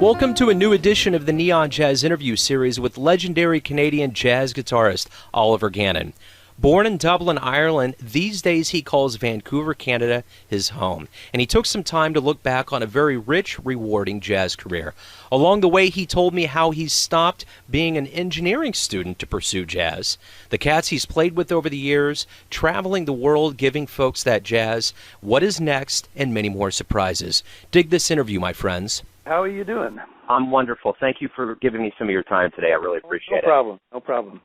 Welcome to a new edition of the Neon Jazz interview series with legendary Canadian jazz guitarist Oliver Gannon. Born in Dublin, Ireland, these days he calls Vancouver, Canada, his home. And he took some time to look back on a very rich, rewarding jazz career. Along the way, he told me how he stopped being an engineering student to pursue jazz, the cats he's played with over the years, traveling the world, giving folks that jazz, what is next, and many more surprises. Dig this interview, my friends. How are you doing? I'm wonderful. Thank you for giving me some of your time today. I really appreciate it. No problem.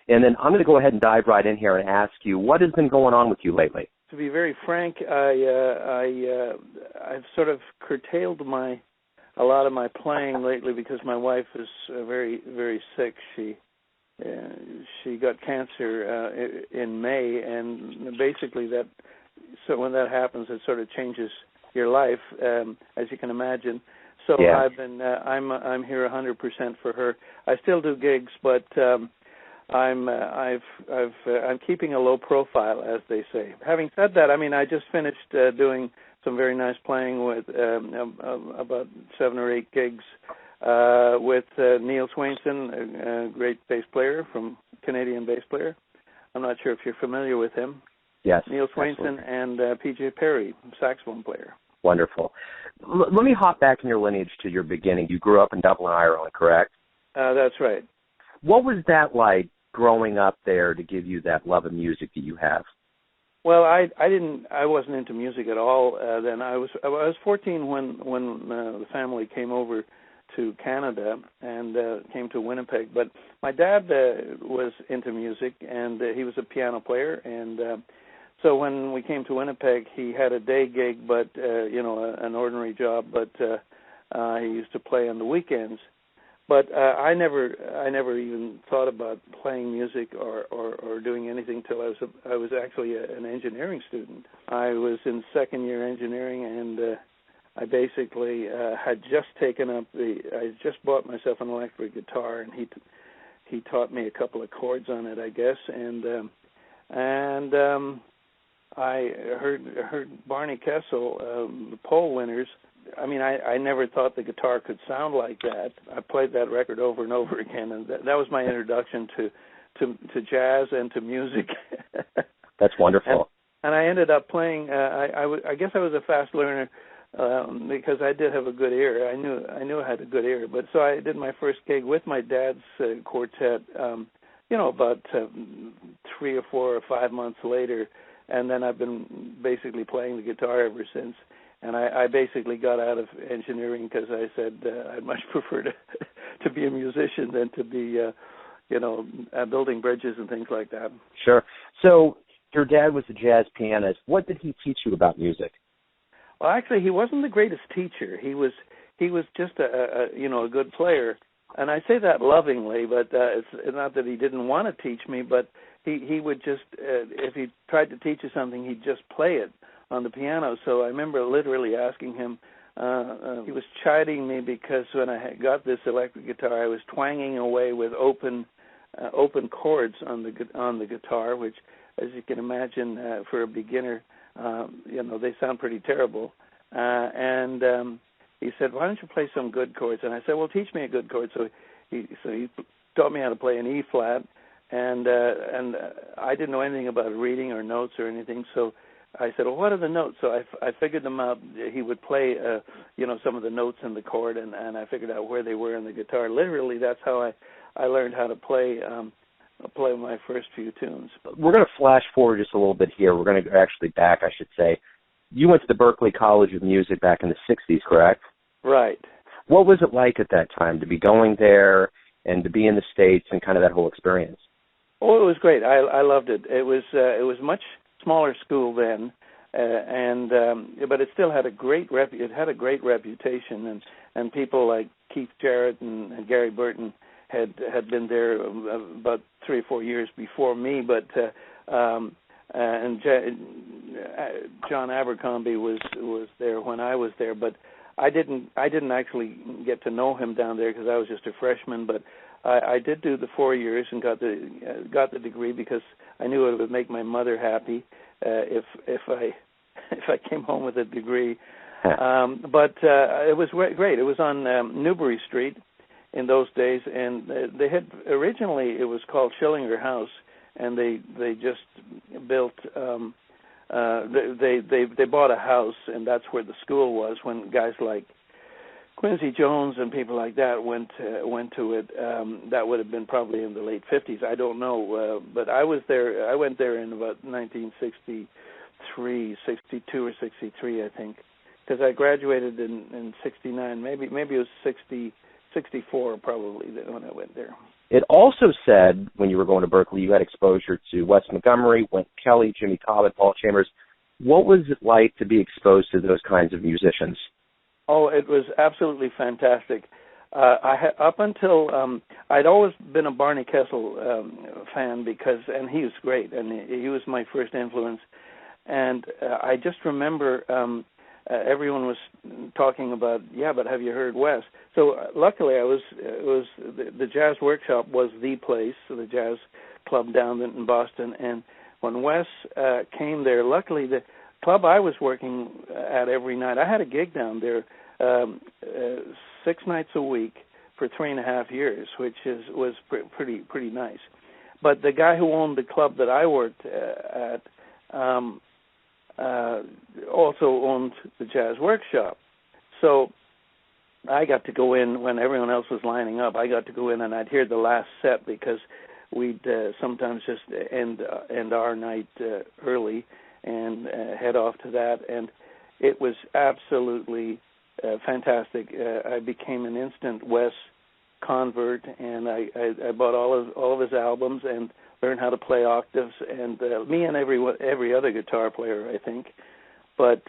And then I'm going to go ahead and dive right in here and ask you, what has been going on with you lately? To be very frank, I've sort of curtailed a lot of my playing lately because my wife is very, very sick. She got cancer in May, and basically so when that happens, it sort of changes your life, as you can imagine. So yeah. I'm here 100% for her. I still do gigs, but I'm keeping a low profile, as they say. Having said that, I mean, I just finished doing some very nice playing with about 7 or 8 gigs with Neil Swainson, a great bass player, Canadian bass player. I'm not sure if you're familiar with him. Yes. Neil Swainson and P.J. Perry, saxophone player. Wonderful. Let me hop back in your lineage to your beginning. You grew up in Dublin, Ireland, correct? That's right. What was that like growing up there to give you that love of music that you have? Well, I wasn't into music at all then. I was 14 when the family came over to Canada and came to Winnipeg. But my dad was into music, and he was a piano player, and so when we came to Winnipeg, he had a day gig, but an ordinary job. But he used to play on the weekends. But I never even thought about playing music or doing anything till I was actually an engineering student. I was in second year engineering, and I basically had just I just bought myself an electric guitar, and he taught me a couple of chords on it, I guess, and I heard Barney Kessel, the Pole Winners. I mean, I never thought the guitar could sound like that. I played that record over and over again, and that was my introduction to jazz and to music. That's wonderful. And I ended up playing. I guess I was a fast learner because I did have a good ear. I knew I had a good ear. But so I did my first gig with my dad's quartet. About 3 or 4 or 5 months later, and then I've been basically playing the guitar ever since. And I basically got out of engineering because I said I'd much prefer to be a musician than to be, building bridges and things like that. Sure. So your dad was a jazz pianist. What did he teach you about music? Well, actually, he wasn't the greatest teacher. He was just a good player. And I say that lovingly, but it's not that he didn't want to teach me, but he would just, if he tried to teach you something, he'd just play it on the piano. So I remember literally asking him, he was chiding me because when I got this electric guitar, I was twanging away with open chords on the guitar, which, as you can imagine, for a beginner, they sound pretty terrible. And he said, "Why don't you play some good chords?" And I said, "Well, teach me a good chord." So he taught me how to play an E flat, and I didn't know anything about reading or notes or anything. So I said, "Well, what are the notes?" So I figured them out. He would play, some of the notes in the chord, and I figured out where they were in the guitar. Literally, that's how I learned how to play my first few tunes. We're going to flash forward just a little bit here. We're going to actually back, I should say. You went to the Berklee College of Music back in the 60s, correct? Right. What was it like at that time to be going there and to be in the States and kind of that whole experience? Oh, it was great. I loved it. It was much smaller school then, but it still had a great reputation, and people like Keith Jarrett and Gary Burton had been there about 3 or 4 years before me, but and John Abercrombie was there when I was there, but I didn't actually get to know him down there because I was just a freshman, but I did do the 4 years and got the degree because I knew it would make my mother happy if I came home with a degree. But it was great. It was on Newbury Street in those days, and they had originally it was called Schillinger House, and they just built. They bought a house, and that's where the school was when guys like Quincy Jones and people like that went to it. That would have been probably in the late 50s. I don't know, but I was there. I went there in about 1963, 62 or 63, I think, because I graduated in 69. Maybe it was 64 probably when I went there. It also said when you were going to Berklee, you had exposure to Wes Montgomery, Wynton Kelly, Jimmy Cobb, Paul Chambers. What was it like to be exposed to those kinds of musicians? Oh, it was absolutely fantastic. Up until I'd always been a Barney Kessel fan and he was great, and he was my first influence. And I just remember everyone was talking about, but have you heard Wes? So luckily, the Jazz Workshop was the place, the jazz club down in Boston. And when Wes came there, luckily the club I was working at every night, I had a gig down there 6 nights a week for 3.5 years, which was pretty nice. But the guy who owned the club that I worked at also owned the Jazz Workshop. So I got to go in when everyone else was lining up. I got to go in and I'd hear the last set because we'd sometimes just end our night early and head off to that. And it was absolutely fantastic. I became an instant Wes convert, and I bought all of his albums and learned how to play octaves. And me and every other guitar player, I think. But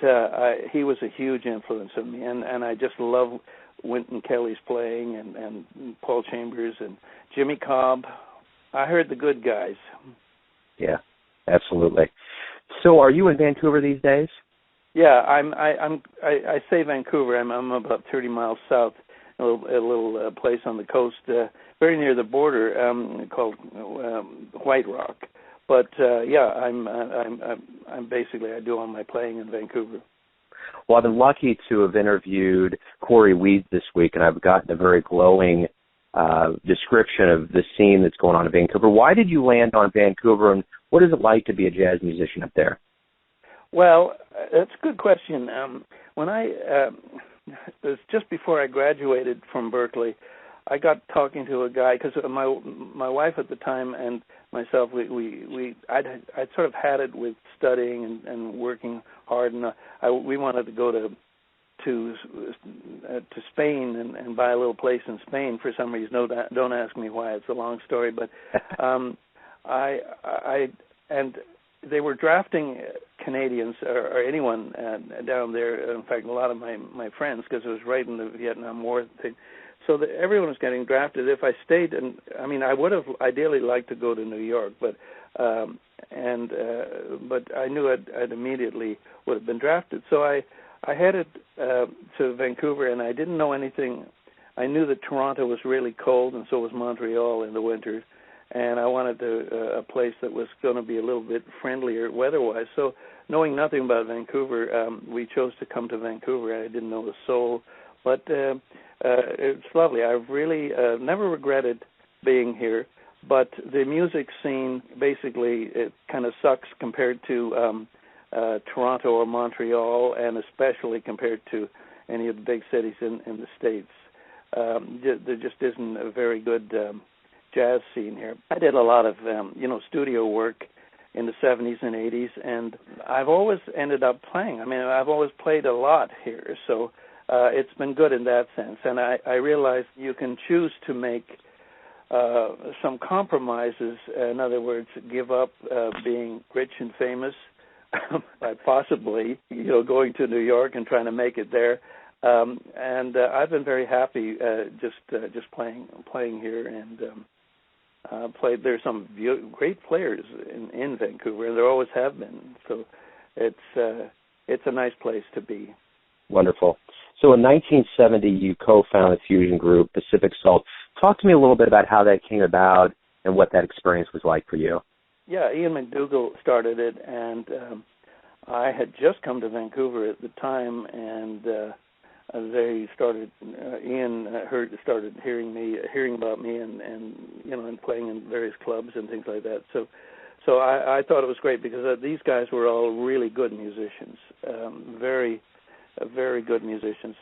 he was a huge influence on me, and I just love Wynton Kelly's playing and Paul Chambers and Jimmy Cobb. I heard the good guys. Yeah, absolutely. So, are you in Vancouver these days? Yeah, I say Vancouver. I'm about 30 miles south, a little place on the coast, very near the border, called White Rock. But I'm basically I do all my playing in Vancouver. Well, I've been lucky to have interviewed Corey Weed this week, and I've gotten a very glowing description of the scene that's going on in Vancouver. Why did you land on Vancouver, and what is it like to be a jazz musician up there? Well, that's a good question. When it was just before I graduated from Berklee, I got talking to a guy because my wife at the time and myself, I'd sort of had it with studying and working hard, and we wanted to go to Spain and buy a little place in Spain for some reason. No, don't ask me why. It's a long story, but they were drafting Canadians or anyone down there. In fact, a lot of my friends, because it was right in the Vietnam War thing. So everyone was getting drafted. If I stayed, I would have ideally liked to go to New York, but I knew I'd immediately would have been drafted. So I headed to Vancouver, and I didn't know anything. I knew that Toronto was really cold, and so was Montreal in the winter. And I wanted a place that was going to be a little bit friendlier weather-wise. So knowing nothing about Vancouver, we chose to come to Vancouver. I didn't know a soul, but it's lovely. I've really never regretted being here, but the music scene, basically, it kind of sucks compared to Toronto or Montreal, and especially compared to any of the big cities in the States. There just isn't a very good jazz scene here. I did a lot of studio work in the 70s and 80s, and I've always ended up playing. I've always played a lot here, so it's been good in that sense. And I realized you can choose to make some compromises. In other words, give up being rich and famous by possibly going to New York and trying to make it there. And I've been very happy just playing here, and there's some great players in Vancouver, and there always have been. So it's a nice place to be. Wonderful. So in 1970, you co-founded fusion group Pacific Salt. Talk to me a little bit about how that came about and what that experience was like for you. Yeah, Ian McDougall started it, and I had just come to Vancouver at the time, and they started Ian started hearing about me, and and playing in various clubs and things like that. So I thought it was great because these guys were all really good musicians, very good musicians,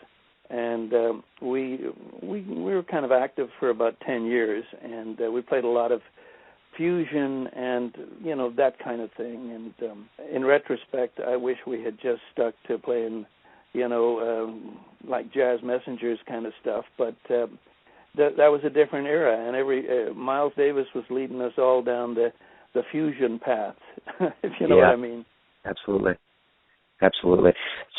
and we were kind of active for about 10 years, and we played a lot of fusion and that kind of thing. And in retrospect, I wish we had just stuck to playing like jazz messengers kind of stuff, but that was a different era, and Miles Davis was leading us all down the fusion path, if you know what I mean. Absolutely.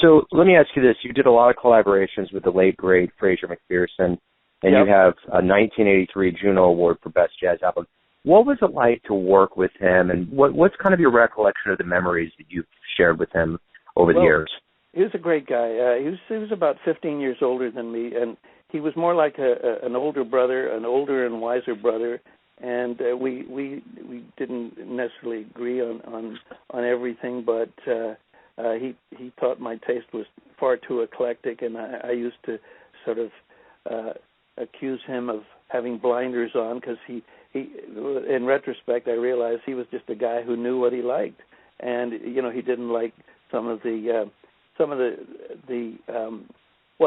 So let me ask you this. You did a lot of collaborations with the late, great Fraser McPherson, and you have a 1983 Juno Award for Best Jazz Album. What was it like to work with him, and what's kind of your recollection of the memories that you've shared with him over the years? He was a great guy. He was about 15 years older than me, and he was more like an older brother, an older and wiser brother. And we didn't necessarily agree on everything, but he thought my taste was far too eclectic, and I used to sort of accuse him of having blinders on, because he in retrospect I realized he was just a guy who knew what he liked, and he didn't like some of the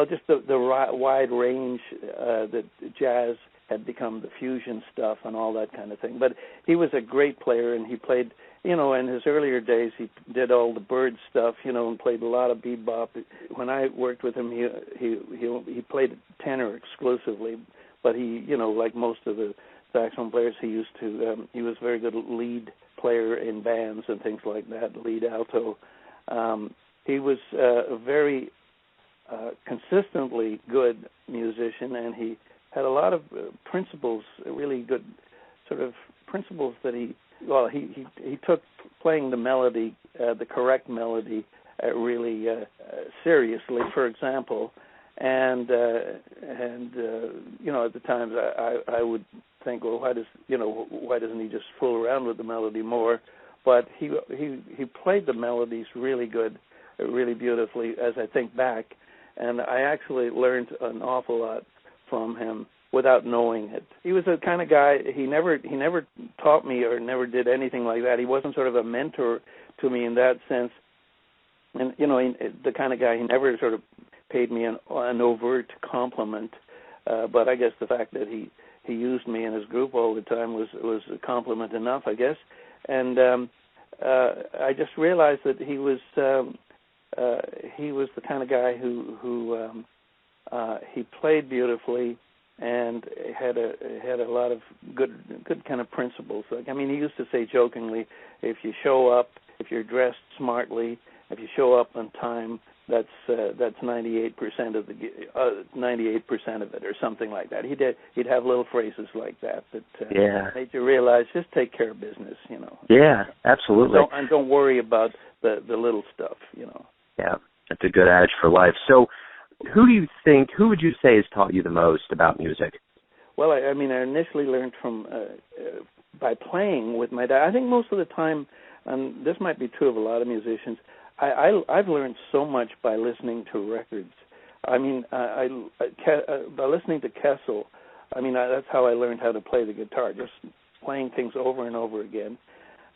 just the wide range that jazz had become, the fusion stuff and all that kind of thing. But he was a great player, and he played, in his earlier days, he did all the bird stuff, and played a lot of bebop. When I worked with him, he played tenor exclusively, but he, like most of the saxophone players, he was a very good lead player in bands and things like that, lead alto. He was a very consistently good musician, and he had a lot of principles, really good sort of principles that he took playing the melody, the correct melody, really seriously. For example, and at the times I would think, well, why doesn't he just fool around with the melody more? But he played the melodies really good, really beautifully, as I think back, and I actually learned an awful lot from him without knowing it. He was the kind of guy, he never taught me or never did anything like that. He wasn't sort of a mentor to me in that sense. And, the kind of guy, he never sort of paid me an overt compliment. But I guess the fact that he used me in his group all the time was a compliment enough, I guess. And I just realized that he was the kind of guy who he played beautifully and had a lot of good kind of principles. Like, he used to say jokingly, if you show up, if you're dressed smartly, if you show up on time, that's 98% of the 98% of it, or something like that. He'd have little phrases like that made you realize, just take care of business, Yeah, absolutely. Don't worry about the little stuff, Yeah, that's a good adage for life. So, who would you say has taught you the most about music? Well, I initially learned by playing with my dad. I think most of the time, and this might be true of a lot of musicians, I've learned so much by listening to records. By listening to Kessel, that's how I learned how to play the guitar, just playing things over and over again.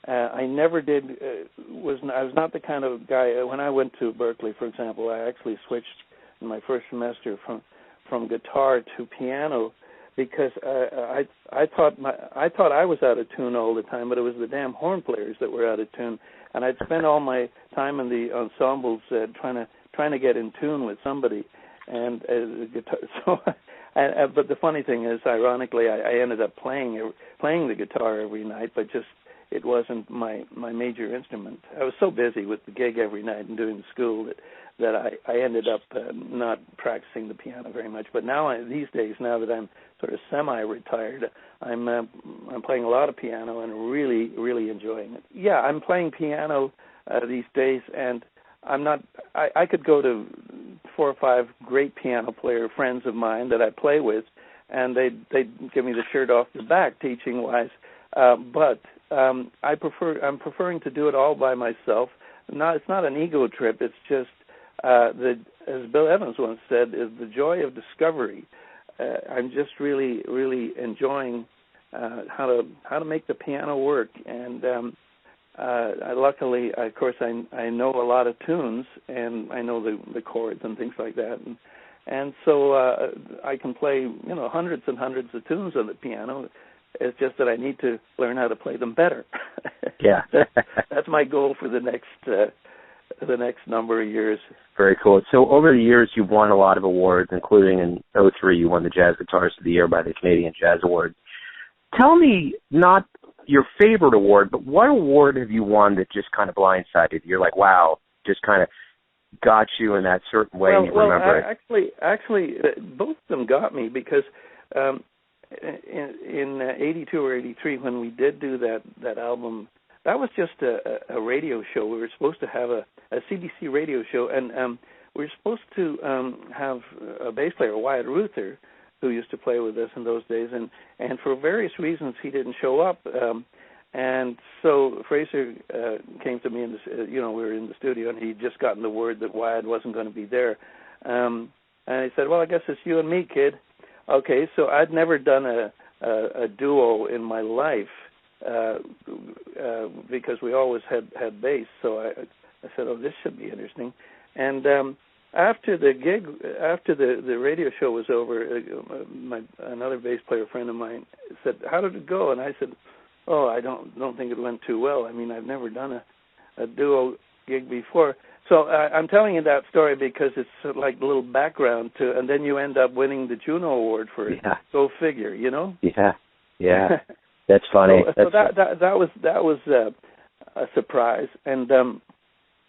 I never did. I was not the kind of guy. When I went to Berkeley, for example, I actually switched in my first semester from guitar to piano, because I thought I was out of tune all the time, but it was the damn horn players that were out of tune, and I'd spend all my time in the ensembles trying to get in tune with somebody, and the guitar. So, but the funny thing is, ironically, I ended up playing the guitar every night, but just it wasn't my major instrument. I was so busy with the gig every night and doing the school that I ended up not practicing the piano very much. But now, these days, now that I'm sort of semi-retired, I'm playing a lot of piano and really, really enjoying it. Yeah, I'm playing piano these days, and I'm not. I could go to 4 or 5 great piano player friends of mine that I play with, and they'd give me the shirt off the back teaching wise. But I'm preferring to do it all by myself. it's not an ego trip. It's just as Bill Evans once said, is the joy of discovery. I'm just really, really enjoying how to make the piano work, and luckily, of course, I know a lot of tunes, and I know the chords and things like that, and so I can play hundreds and hundreds of tunes on the piano. It's just that I need to learn how to play them better. Yeah, that's my goal for the next number of years. Very cool. So over the years, you've won a lot of awards, including in '03, you won the Jazz Guitarist of the Year by the Canadian Jazz Awards. Tell me, not your favorite award, but what award have you won that just kind of blindsided you? You're like, wow, just kind of got you in that certain way, you remember it. Actually, both of them got me because in '82 or '83, when we did do that album, that was just a radio show. We were supposed to have a CBC radio show, and we were supposed to have a bass player, Wyatt Ruther, who used to play with us in those days, and for various reasons he didn't show up, and so Fraser came to me, we were in the studio, and he'd just gotten the word that Wyatt wasn't going to be there, and he said, well, I guess it's you and me, kid. Okay, so I'd never done a duo in my life, because we always had bass, so I said, oh, this should be interesting, and after the gig, after the radio show was over, another bass player friend of mine said, how did it go? And I said, oh, I don't think it went too well. I mean, I've never done a duo gig before. So I'm telling you that story because it's sort of like a little background to, and then you end up winning the Juno Award for it. Yeah. Go figure, Yeah. That's funny. So that was a surprise. And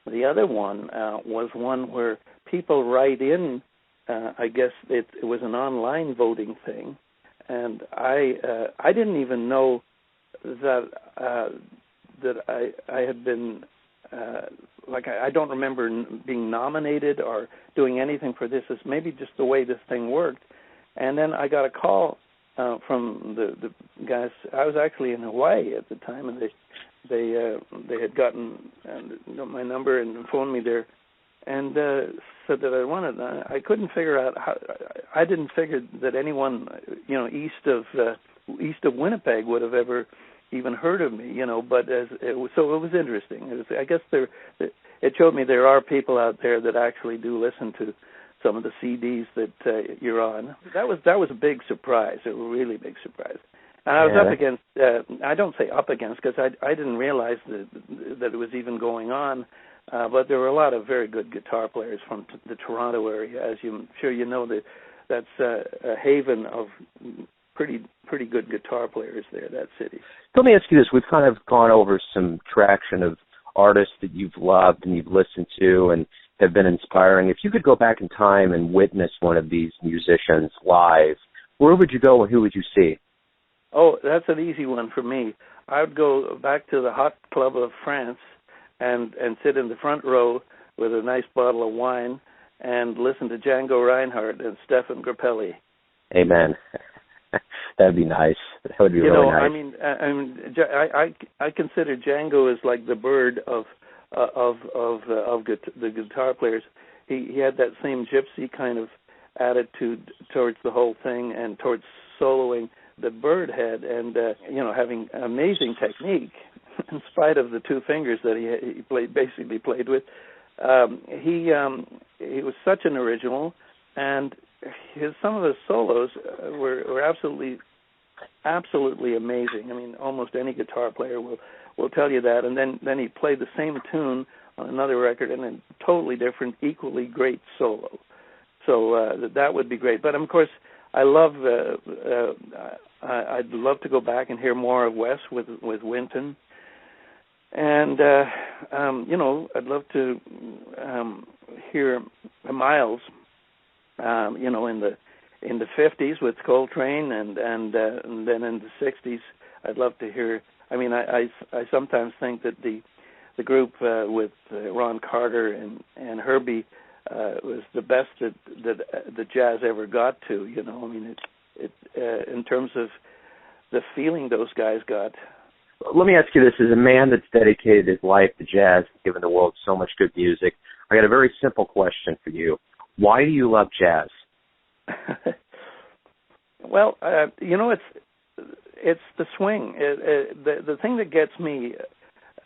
the other one was one where people write in. I guess it was an online voting thing, and I didn't even know that I had been. I don't remember being nominated or doing anything for this. It's maybe just the way this thing worked. And then I got a call from the guys. I was actually in Hawaii at the time, and they had gotten my number and phoned me there, and said that I wanted. I couldn't figure out how. I didn't figure that anyone east of Winnipeg would have ever even heard of me, but so it was interesting. I guess it showed me there are people out there that actually do listen to some of the CDs that you're on. That was a big surprise, a really big surprise. And I was up against, I don't say up against because I didn't realize that it was even going on, but there were a lot of very good guitar players from the Toronto area. As I'm sure you know, that's a haven of pretty good guitar players there, that city. Let me ask you this. We've kind of gone over some traction of artists that you've loved and you've listened to and have been inspiring. If you could go back in time and witness one of these musicians live, where would you go and who would you see? Oh, that's an easy one for me. I would go back to the Hot Club of France and sit in the front row with a nice bottle of wine and listen to Django Reinhardt and Stefan Grappelli. Amen. That'd be nice. That would be really nice. I consider Django as like the bird of the guitar players. He had that same gypsy kind of attitude towards the whole thing and towards soloing that Bird had, and having amazing technique in spite of the two fingers that he basically played with. He was such an original, and some of his solos were absolutely amazing. I mean, almost any guitar player will tell you that. And then he played the same tune on another record and a totally different, equally great solo. So that would be great. But of course, I'd love to go back and hear more of Wes with Wynton. And I'd love to hear Miles. In the 50s with Coltrane, and then in the 60s, I'd love to hear. I mean, I sometimes think that the group with Ron Carter and Herbie was the best that the jazz ever got to. I mean, it in terms of the feeling those guys got, Let me ask you this. As a man that's dedicated his life to jazz, given the world so much good music, I got a very simple question for you. Why do you love jazz? Well, it's the swing. The thing that gets me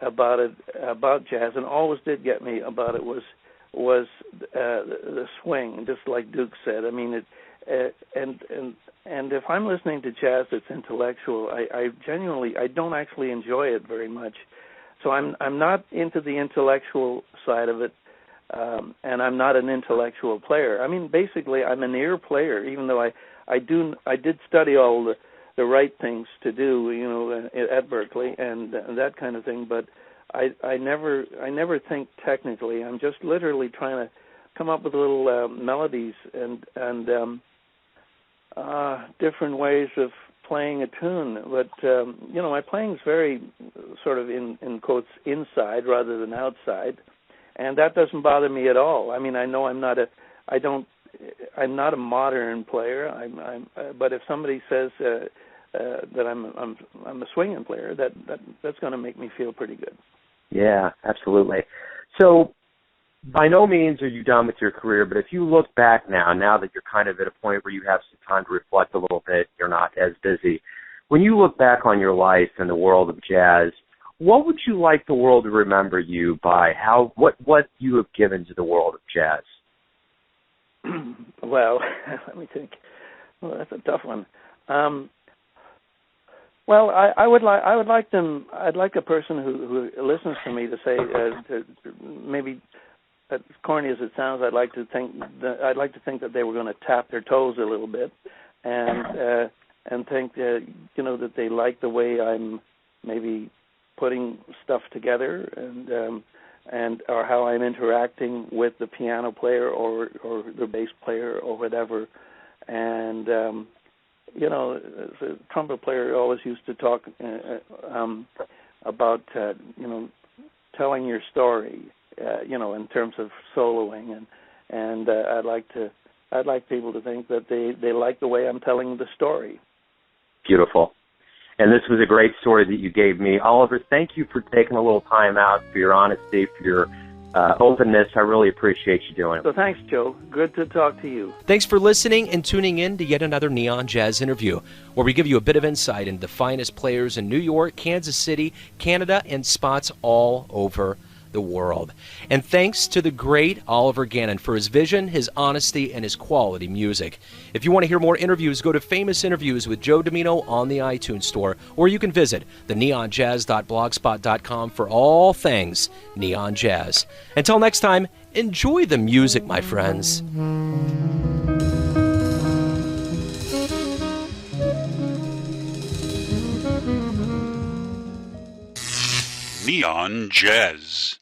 about jazz, and always did get me about it, was the swing. Just like Duke said. I mean, and if I'm listening to jazz that's intellectual, I genuinely don't actually enjoy it very much. So I'm not into the intellectual side of it, and I'm not an intellectual player. I mean, basically, I'm an ear player, even though I did study all the right things to do, at Berkeley and that kind of thing. But I never think technically. I'm just literally trying to come up with little melodies and different ways of playing a tune. But my playing is very sort of in quotes inside rather than outside, and that doesn't bother me at all. I mean, I know I'm not a modern player. But if somebody says that I'm a swinging player, that's going to make me feel pretty good. Yeah, absolutely. So, by no means are you done with your career, but if you look back now that you're kind of at a point where you have some time to reflect a little bit, you're not as busy. When you look back on your life in the world of jazz, what would you like the world to remember you by? What you have given to the world of jazz? Well, let me think. Well, that's a tough one. Well, I'd like a person who listens to me to say, maybe as corny as it sounds, I'd like to think that they were going to tap their toes a little bit, and think that they like the way I'm maybe putting stuff together, and or how I'm interacting with the piano player or the bass player or whatever, and the trumpet player always used to talk about telling your story, in terms of soloing, and I'd like people to think that they like the way I'm telling the story. Beautiful. And this was a great story that you gave me. Oliver, thank you for taking a little time out, for your honesty, for your openness. I really appreciate you doing it. So thanks, Joe. Good to talk to you. Thanks for listening and tuning in to yet another Neon Jazz interview, where we give you a bit of insight into the finest players in New York, Kansas City, Canada, and spots all over the world. And thanks to the great Oliver Gannon for his vision, his honesty, and his quality music. If you want to hear more interviews, go to Famous Interviews with Joe Domino on the iTunes Store, or you can visit theneonjazz.blogspot.com for all things Neon Jazz. Until next time, enjoy the music, my friends. Neon Jazz.